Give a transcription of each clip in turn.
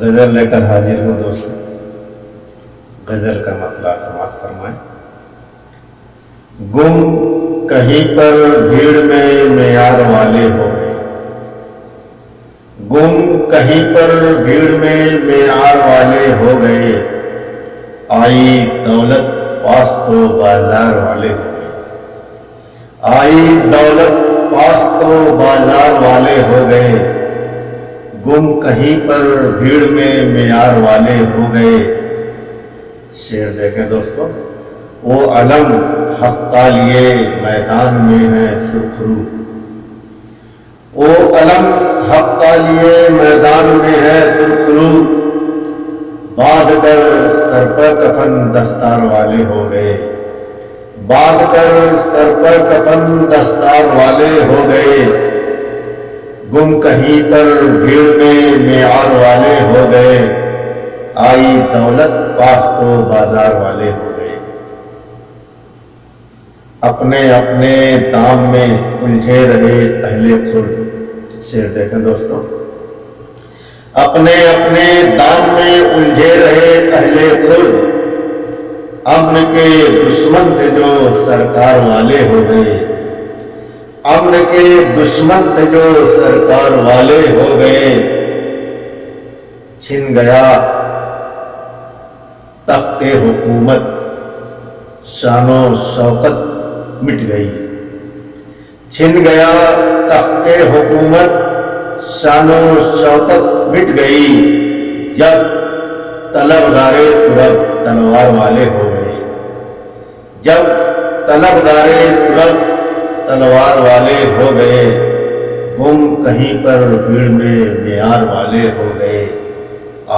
غزل لے کر حاضر ہوں دوستوں۔ غزل کا مطلب سماعت فرمائیں۔ گم کہیں پر بھیڑ میں معیار والے ہو گئے، گم کہیں پر بھیڑ میں معیار والے ہو گئے، آئی دولت پاس تو بازار والے ہو گئے، آئی دولت پاس تو بازار والے ہو گئے، گم کہیں پر بھیڑ میں معیار والے ہو گئے۔ شعر دیکھیں دوستو۔ وہ علم حق کا لیے میدان میں ہے سرخرو، وہ علم حق کا لیے میدان میں ہے سرخرو، باندھ کر سر پر کفن دستار والے ہو گئے، باندھ کر سر پر کفن دستار والے ہو گئے، گم کہیں پر بھیڑ میں معیار والے ہو گئے، آئی دولت پاس تو بازار والے ہو گئے۔ اپنے اپنے دام میں الجھے رہے اہل خرد۔ شعر دیکھیں دوستو۔ اپنے اپنے دام میں الجھے رہے اہل خرد، امن کے دشمن تھے جو سرکار والے ہو گئے، امن کے دشمن تھے جو سرکار والے ہو گئے، چھن گیا تخت حکومت، شان و شوکت مٹ گئی، چھن گیا تخت حکومت، شان و شوکت مٹ گئی، جب طلبگار ترب تلوار والے ہو گئے، جب طلبگار ترب تلوار والے ہو گئے، گم کہیں پر بھیڑ میں معیار والے ہو گئے،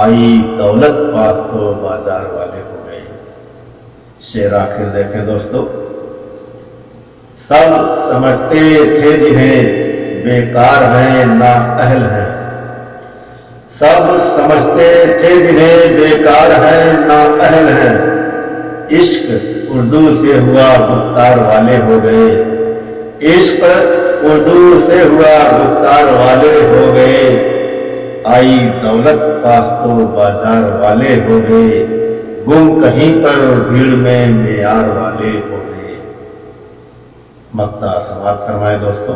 آئی دولت پاس تو بازار والے ہو گئے۔ شعر آخر دیکھیں دوستو۔ سب سمجھتے تھے جنہیں بیکار ہیں نااہل ہیں، سب سمجھتے تھے جنہیں بیکار ہیں نااہل ہیں، عشق اردو سے ہوا گفتار والے ہو گئے، عشق اردو سے ہوا گفتار والے ہو گئے، آئی دولت پاس تو بازار والے ہو گئے، گم کہیں پر بھیڑ میں معیار والے ہو گئے۔ مقطع سماعت فرمائے دوستو۔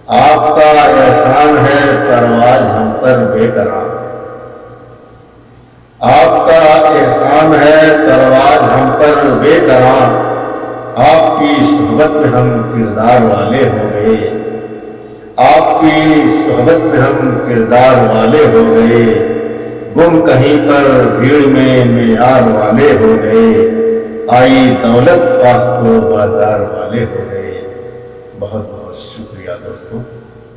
آپ کا احسان ہے پرواز ہم پر بے قرار، آپ کا احسان ہے پرواز ہم پر بے قرار، آپ کی صحبت میں ہم کردار والے ہو گئے، آپ کی صحبت میں ہم کردار والے ہو گئے، گم کہیں پر بھیڑ میں معیار والے ہو گئے، آئی دولت پاس تو بازار والے ہو گئے۔ بہت بہت شکریہ دوستو۔